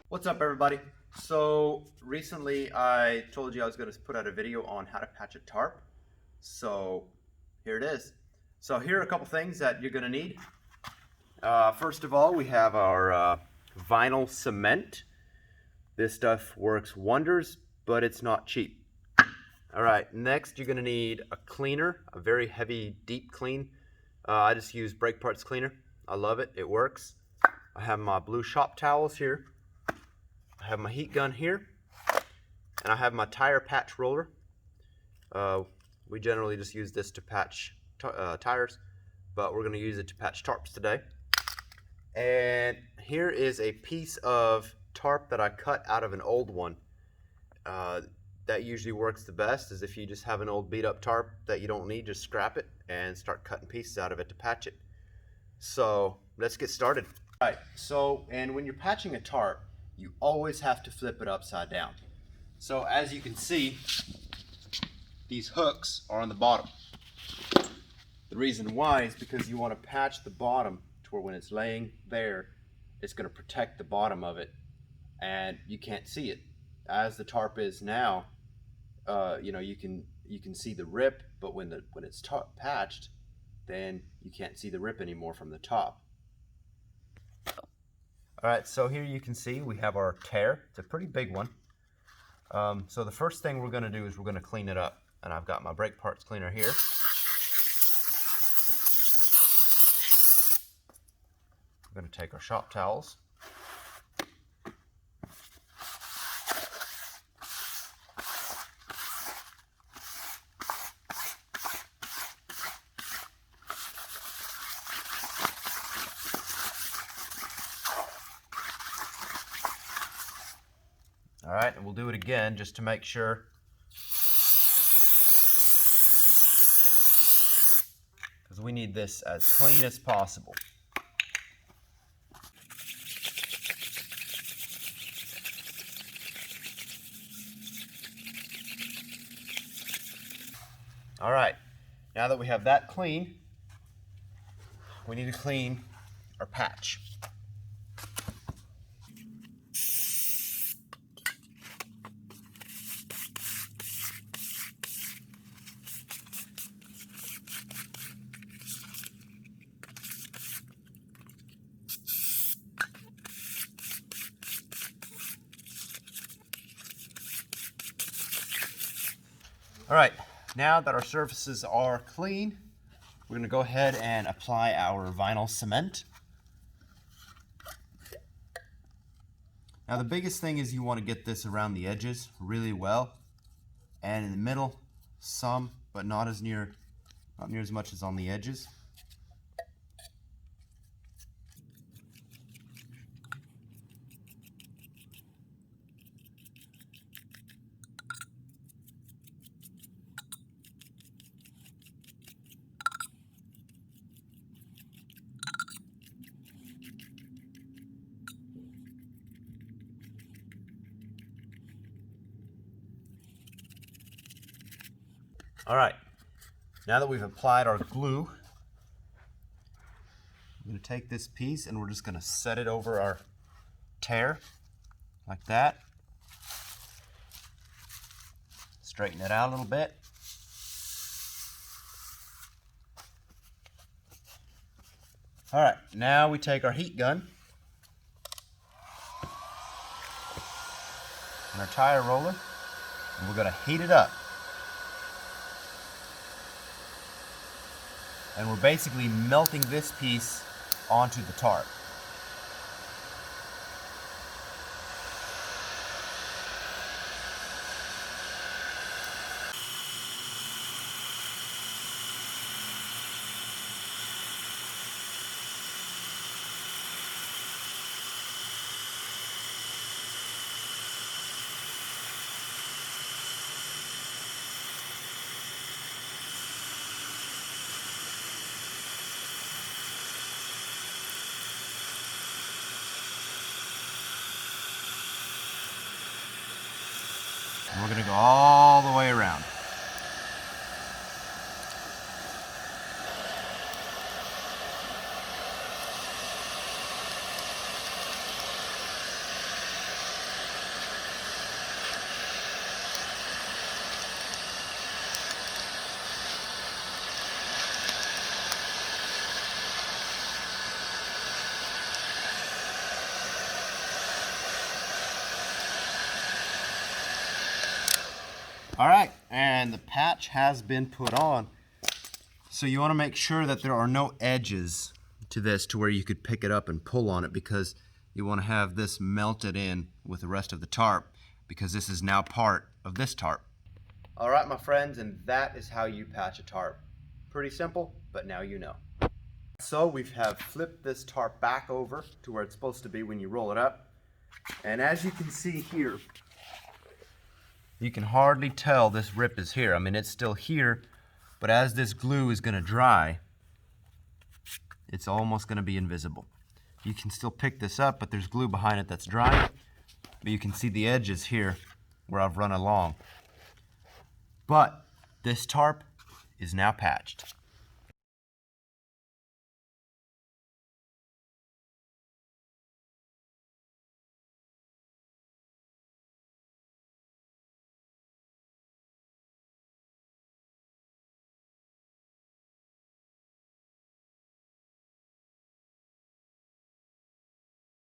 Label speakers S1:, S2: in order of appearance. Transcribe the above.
S1: What's up, everybody? So recently I told you I was going to put out a video on how to patch a tarp. So here it is. So here are a couple things that you're going to need. First of all, we have our vinyl cement. This stuff works wonders, but it's not cheap. All right, next you're going to need a cleaner, a very heavy, deep clean. I just use brake parts cleaner. I love it. It works. I have my blue shop towels here. I have my heat gun here, and I have my tire patch roller. We generally just use this to patch tires, but we're going to use it to patch tarps today. And here is a piece of tarp that I cut out of an old one. That usually works the best, is if you just have an old beat up tarp that you don't need, just scrap it and start cutting pieces out of it to patch it. So let's get started. All right, so and when you're patching a tarp, you always have to flip it upside down. So as you can see, these hooks are on the bottom. The reason why is because you want to patch the bottom to where when it's laying there, it's going to protect the bottom of it and you can't see it. As the tarp is now, you can see the rip, but when it's patched, then you can't see the rip anymore from the top. All right, so here you can see we have our tear. It's a pretty big one. So the first thing we're going to do is we're going to clean it up. And I've got my brake parts cleaner here. We're going to take our shop towels. All right, and we'll do it again just to make sure. Because we need this as clean as possible. All right, now that we have that clean, we need to clean our patch. All right, now that our surfaces are clean, we're going to go ahead and apply our vinyl cement. Now the biggest thing is you want to get this around the edges really well, and in the middle some, but not near as much as on the edges. All right, now that we've applied our glue, I'm going to take this piece and we're just going to set it over our tear like that. Straighten it out a little bit. All right, now we take our heat gun and our tire roller, and we're going to heat it up. And we're basically melting this piece onto the tarp. And we're going to go all the way around. All right, and the patch has been put on. So you want to make sure that there are no edges to this to where you could pick it up and pull on it, because you want to have this melted in with the rest of the tarp, because this is now part of this tarp. All right, my friends, and that is how you patch a tarp. Pretty simple, but now you know. So we have flipped this tarp back over to where it's supposed to be when you roll it up. And as you can see here, you can hardly tell this rip is here. I mean, it's still here, but as this glue is going to dry, it's almost going to be invisible. You can still pick this up, but there's glue behind it that's drying. But you can see the edges here where I've run along. But this tarp is now patched.